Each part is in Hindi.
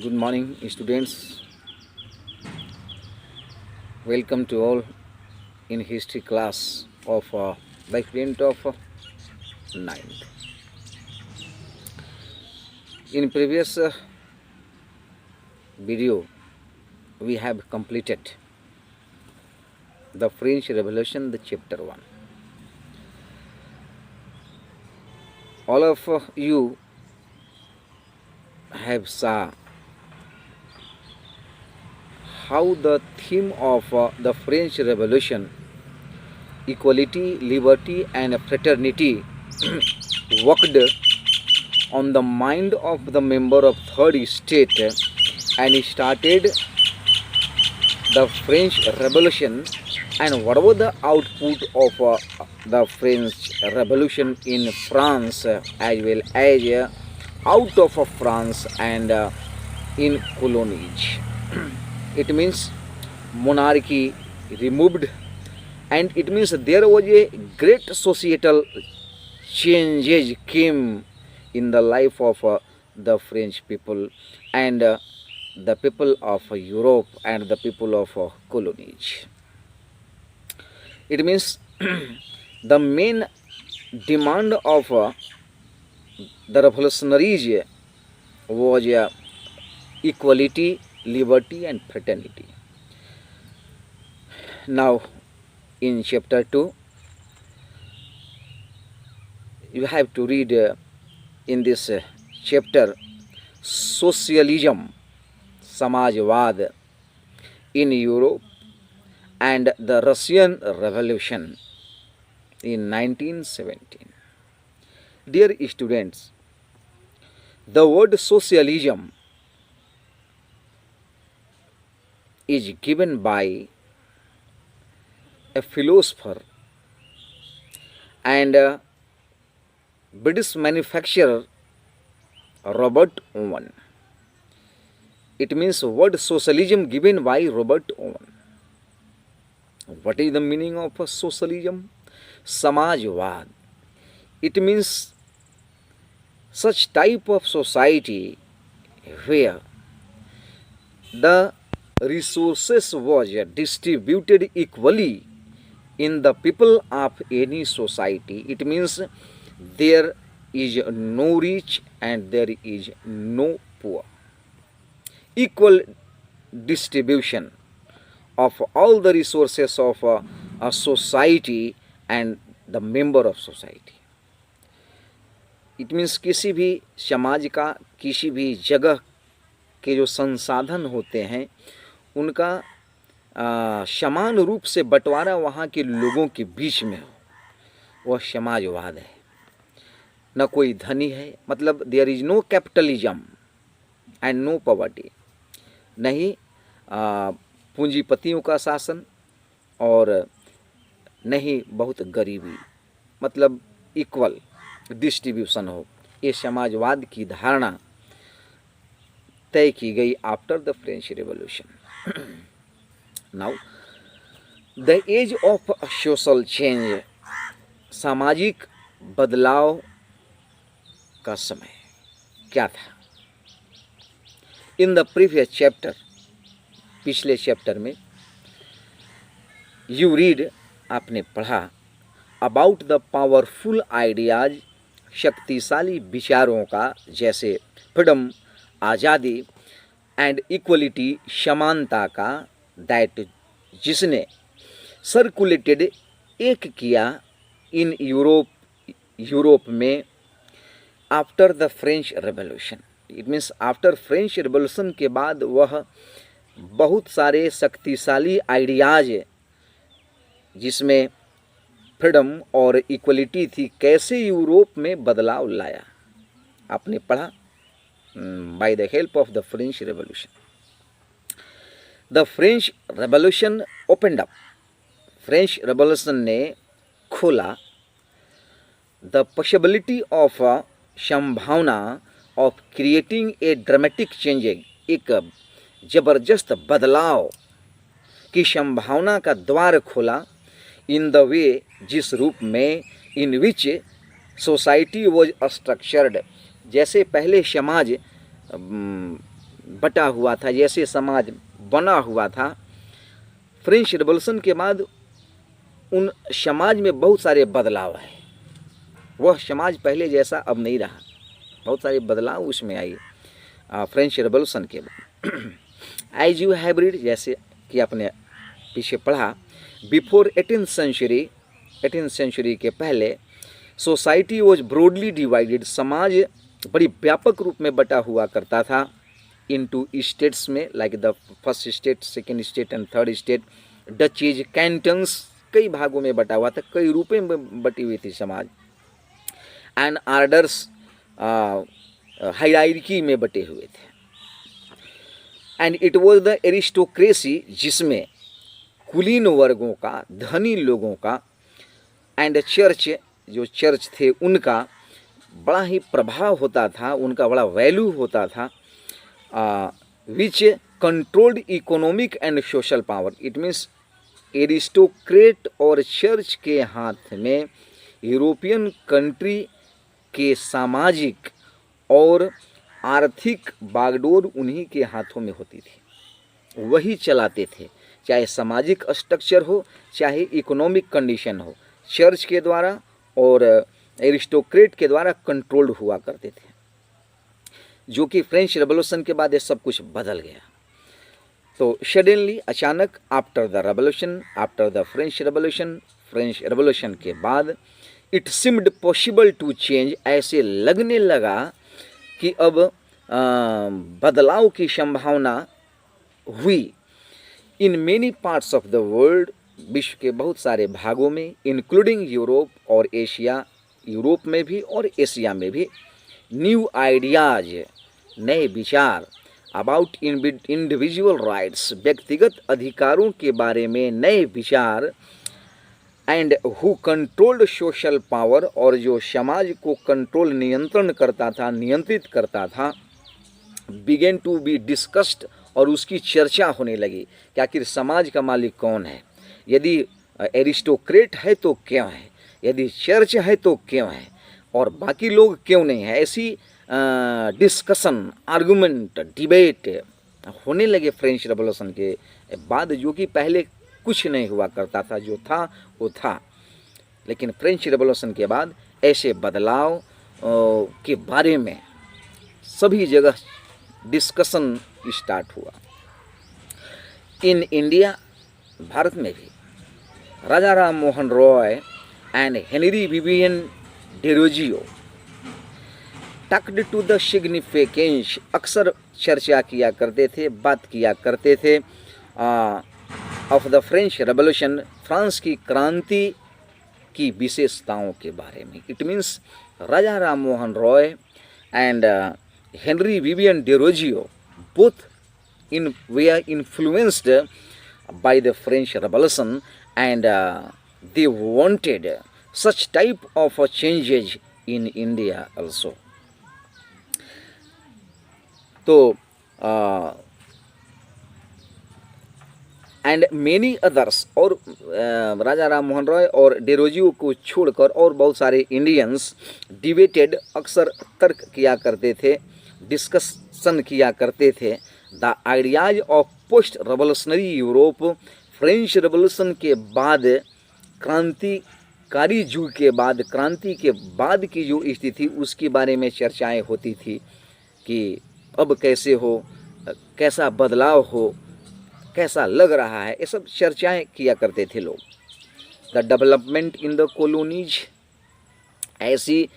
Good morning, students. Welcome to all in history class of the student of ninth. In previous video, we have completed the French Revolution, the chapter 1. All of you have saw how the theme of the French Revolution, equality, liberty, and fraternity, worked on the mind of the member of third estate and started the French Revolution. And what was the output of the French Revolution in France as well as out of France and in colonies? It means monarchy removed, and it means there was a great societal changes came in the life of the French people and the people of Europe and the people of colonies. It means the main demand of the revolutionaries was equality, liberty, and fraternity. Now, in chapter 2, you have to read in this chapter socialism, Samajwad in Europe and the Russian Revolution in 1917. Dear students, the word socialism is given by a philosopher and a British manufacturer Robert Owen. It means word socialism given by Robert Owen. What is the meaning of socialism? Samajwad. It means such type of society where the resources was distributed equally in the people of any society. It means there is no rich and there is no poor. Equal distribution of all the resources of a society and the member of society. It means किसी भी समाज का किसी भी जगह के जो संसाधन होते हैं उनका समान रूप से बंटवारा वहाँ के लोगों के बीच में हो, वह समाजवाद है। न कोई धनी है, मतलब there is no capitalism and no poverty, नहीं पूंजीपतियों का शासन और नहीं बहुत गरीबी, मतलब इक्वल डिस्ट्रीब्यूशन हो। ये समाजवाद की धारणा तय की गई after the French revolution. Now the age of social change, सामाजिक बदलाव का समय क्या था? इन द प्रीवियस चैप्टर, पिछले चैप्टर में यू रीड, आपने पढ़ा अबाउट द पावरफुल आइडियाज, शक्तिशाली विचारों का, जैसे फ्रीडम, आज़ादी एंड इक्वलिटी, समानता का, दैट जिसने सर्कुलेटेड एक किया इन यूरोप में after the French revolution. It means after French revolution के बाद वह बहुत सारे शक्तिशाली आइडियाज जिसमें फ्रीडम और इक्वलिटी थी, कैसे यूरोप में बदलाव लाया। आपने पढ़ा by the help of the French revolution. The French revolution opened up, French revolution ने खोला द पॉसिबिलिटी ऑफ, संभावना of creating a dramatic change, एक जबरदस्त बदलाव की संभावना का द्वार खोला। इन द वे, जिस रूप में, इन विच सोसाइटी वॉज स्ट्रक्चर्ड, जैसे पहले समाज बटा हुआ था, जैसे समाज बना हुआ था, फ्रेंच रिवॉल्यूशन के बाद उन समाज में बहुत सारे बदलाव आए। वह समाज पहले जैसा अब नहीं रहा, बहुत सारे बदलाव उसमें आई फ्रेंच रिवॉल्यूशन के बाद। एज यू हाइब्रिड, जैसे कि आपने पीछे पढ़ा, बिफोर 18th सेंचुरी के पहले सोसाइटी वॉज ब्रॉडली डिवाइडेड, समाज बड़ी व्यापक रूप में बटा हुआ करता था इनटू स्टेट्स में, like the first state, second state and third state, duchies, cantons, कई भागों में बटा हुआ था, कई रूपों में बटी हुई थी समाज। एंड आर्डर्स हायरार्की में बटे हुए थे। And it was the aristocracy, जिसमें कुलीन वर्गों का, धनी लोगों का, एंड चर्च, जो चर्च थे उनका बड़ा ही प्रभाव होता था, उनका बड़ा वैल्यू होता था, which controlled economic and social power. It means aristocrat और चर्च के हाथ में यूरोपियन कंट्री के सामाजिक और आर्थिक बागडोर उन्हीं के हाथों में होती थी, वही चलाते थे, चाहे सामाजिक स्ट्रक्चर हो, चाहे इकोनॉमिक कंडीशन हो, चर्च के द्वारा और एरिस्टोक्रेट के द्वारा कंट्रोल्ड हुआ करते थे, जो कि फ्रेंच रेवोल्यूशन के बाद ये सब कुछ बदल गया। तो सडनली, अचानक, after the revolution, after the French revolution के बाद, it seemed possible to change, ऐसे लगने लगा कि अब बदलाव की संभावना हुई। In many parts of the world, विश्व के बहुत सारे भागों में, इंक्लूडिंग यूरोप और एशिया, यूरोप में भी और एशिया में भी, न्यू आइडियाज, नए विचार, अबाउट इंडिविजुअल राइट्स, व्यक्तिगत अधिकारों के बारे में नए विचार, and who controlled social power, और जो समाज को कंट्रोल, नियंत्रण करता था, नियंत्रित करता था, बिगेन टू बी डिस्कस्ड, और उसकी चर्चा होने लगी कि आखिर समाज का मालिक कौन है, यदि एरिस्टोक्रेट है तो क्यों है, यदि चर्च है तो क्यों है, और बाकी लोग क्यों नहीं है। ऐसी डिस्कशन, आर्गुमेंट, डिबेट होने लगे फ्रेंच रेवोल्यूशन के बाद, जो कि पहले कुछ नहीं हुआ करता था, जो था वो था। लेकिन फ्रेंच रेवोल्यूशन के बाद ऐसे बदलाव के बारे में सभी जगह डिस्कशन स्टार्ट हुआ। इन इंडिया, भारत में भी, Raja Ram Mohan Roy and Henry Vivian Derozio tucked to the significance, अक्सर चर्चा किया करते थे, बात किया करते थे of the French revolution, France की क्रांति की विशेषताओं के बारे में। It means Raja Ram Mohan Roy and Henry Vivian Derozio both were influenced by the French Revolution, and they wanted such type of changes in India also. तो एंड मेनी अदर्स, और राजा राम मोहन रॉय और डेरोजियो को छोड़कर और बहुत सारे इंडियंस डिबेटेड, अक्सर तर्क किया करते थे, डिस्कशन किया करते थे, the ideas of post revolutionary Europe, French revolution के बाद, क्रांतिकारी युग के बाद, क्रांति के बाद की जो स्थिति, उसके बारे में चर्चाएं होती थी कि अब कैसे हो, कैसा बदलाव हो, कैसा लग रहा है, ये सब चर्चाएं किया करते थे लोग। The development in the colonies, ऐसी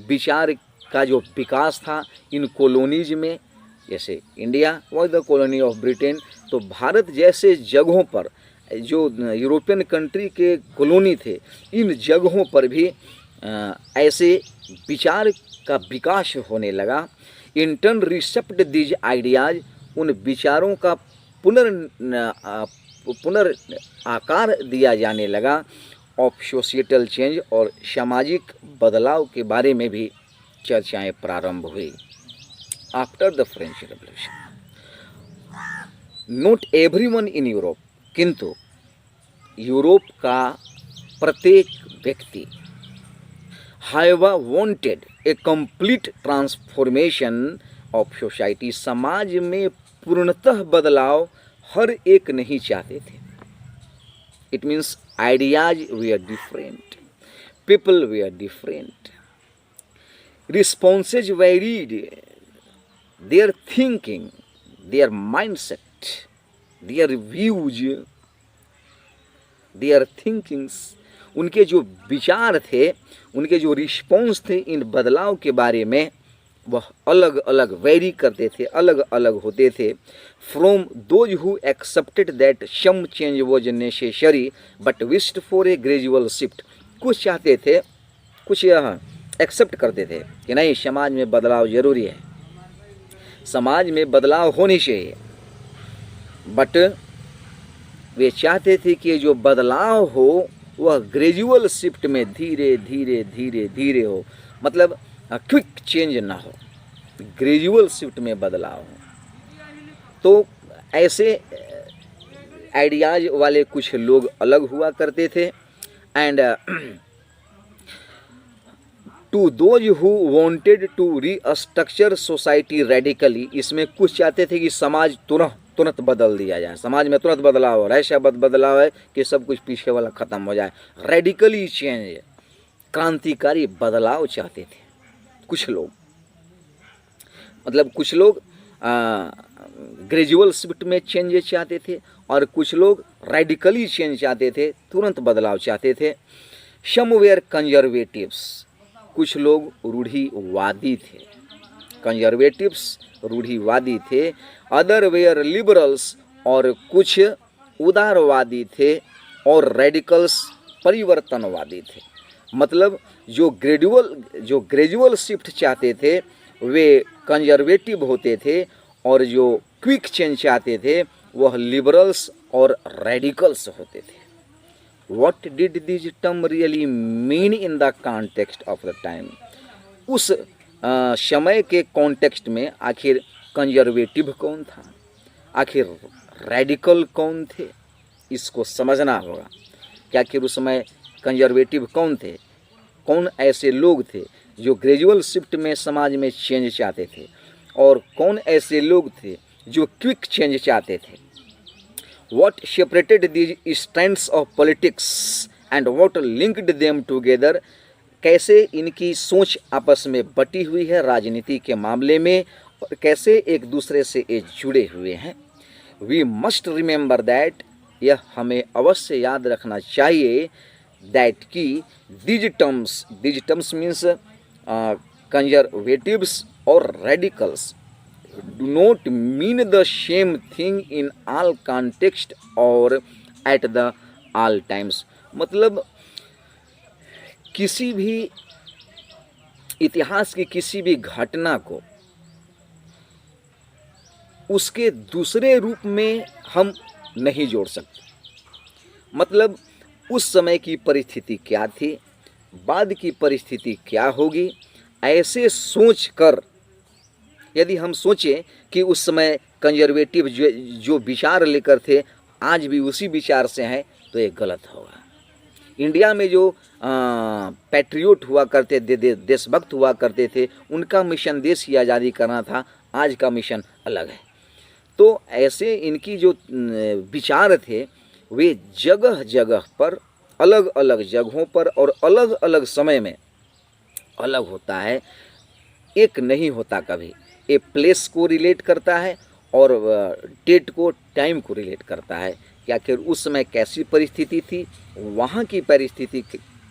विचार का जो विकास था इन कॉलोनीज में, जैसे India was the colony of Britain, तो भारत जैसे जगहों पर जो यूरोपियन कंट्री के कॉलोनी थे, इन जगहों पर भी ऐसे विचार का विकास होने लगा। इन टर्न रिसेप्ट दीज आइडियाज, उन विचारों का आकार दिया जाने लगा, ऑफ सोशिएटल चेंज, और सामाजिक बदलाव के बारे में भी चर्चाएं प्रारंभ हुई after the French revolution. Not everyone in Europe, किंतु यूरोप का प्रत्येक व्यक्ति, however wanted a complete transformation of society, समाज में पूर्णतः बदलाव हर एक नहीं चाहते थे। इट मीन्स आइडियाज वे आर डिफरेंट, पीपल वे are different, responses varied, their thinking, their mindset, their views, their thinkings, उनके जो विचार थे, उनके जो रिस्पॉन्स थे इन बदलाव के बारे में, वह अलग अलग वेरी करते थे, अलग अलग होते थे। From those who accepted that some change was necessary but wished for a gradual shift, कुछ चाहते थे, कुछ यह एक्सेप्ट करते थे कि नहीं समाज में बदलाव जरूरी है, समाज में बदलाव होनी चाहिए, बट वे चाहते थे कि जो बदलाव हो वह ग्रेजुअल शिफ्ट में धीरे धीरे धीरे धीरे हो, मतलब क्विक चेंज ना हो, ग्रेजुअल शिफ्ट में बदलाव हो। तो ऐसे आइडियाज वाले कुछ लोग अलग हुआ करते थे। And to those who wanted to restructure society radically, इसमें कुछ चाहते थे कि समाज तुरंत बदल दिया जाए, समाज में तुरंत बदलाव हो, ऐसा बदलाव है कि सब कुछ पीछे वाला ख़त्म हो जाए, रेडिकली चेंज, क्रांतिकारी बदलाव चाहते थे कुछ लोग। मतलब कुछ लोग ग्रेजुअल शिफ्ट में चेंज चाहते थे और कुछ लोग रेडिकली चेंज चाहते थे, तुरंत बदलाव चाहते थे। सम वेयर कंजर्वेटिव्स, कुछ लोग रूढ़िवादी थे, कंजर्वेटिव्स रूढ़िवादी थे। अदर वेयर लिबरल्स, और कुछ उदारवादी थे, और रेडिकल्स परिवर्तनवादी थे। मतलब जो ग्रेजुअल शिफ्ट चाहते थे वे कंजर्वेटिव होते थे, और जो क्विक चेंज चाहते थे वह लिबरल्स और रेडिकल्स होते थे। What did this term really mean in the context of the time? उस समय के कॉन्टेक्स्ट में आखिर कंजर्वेटिव कौन था, आखिर रेडिकल कौन थे, इसको समझना होगा कि आखिर उस समय कंजर्वेटिव कौन थे, कौन ऐसे लोग थे जो ग्रेजुअल शिफ्ट में समाज में चेंज चाहते थे, और कौन ऐसे लोग थे जो क्विक चेंज चाहते थे। What separated these strands of politics and what linked them together, कैसे इनकी सोच आपस में बटी हुई है राजनीति के मामले में, और कैसे एक दूसरे से ये जुड़े हुए हैं। We must remember that, यह हमें अवश्य याद रखना चाहिए, that कि these terms means conservatives और radicals do not mean the same thing in all context or at the all times। मतलब किसी भी इतिहास की किसी भी घटना को उसके दूसरे रूप में हम नहीं जोड़ सकते। मतलब उस समय की परिस्थिति क्या थी, बाद की परिस्थिति क्या होगी, ऐसे सोच कर यदि हम सोचें कि उस समय कंजर्वेटिव जो विचार लेकर थे आज भी उसी विचार से हैं, तो ये गलत होगा। इंडिया में जो पैट्रियोट हुआ करते थे, देशभक्त हुआ करते थे, उनका मिशन देश की आज़ादी करना था, आज का मिशन अलग है। तो ऐसे इनकी जो विचार थे वे जगह जगह पर, अलग अलग जगहों पर और अलग अलग समय में अलग होता है, एक नहीं होता कभी। ये प्लेस को रिलेट करता है और डेट को, टाइम को रिलेट करता है कि आखिर उस समय कैसी परिस्थिति थी, वहाँ की परिस्थिति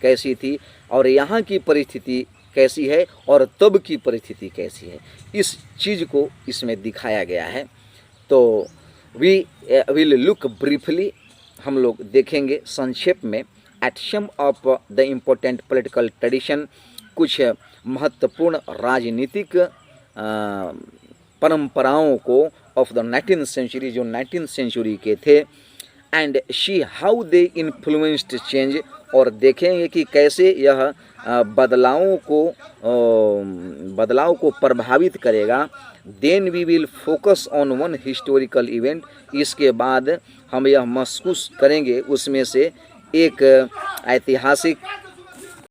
कैसी थी, और यहाँ की परिस्थिति कैसी है, और तब की परिस्थिति कैसी है, इस चीज़ को इसमें दिखाया गया है। तो वी विल लुक ब्रीफली, हम लोग देखेंगे संक्षेप में, at some of the important political tradition, कुछ महत्वपूर्ण राजनीतिक परंपराओं को ऑफ द 19th सेंचुरी, जो 19th सेंचुरी के थे, and see how they influenced change, और देखेंगे कि कैसे यह बदलाव को प्रभावित करेगा। Then we will focus on one historical event, इसके बाद हम यह महसूस करेंगे उसमें से एक ऐतिहासिक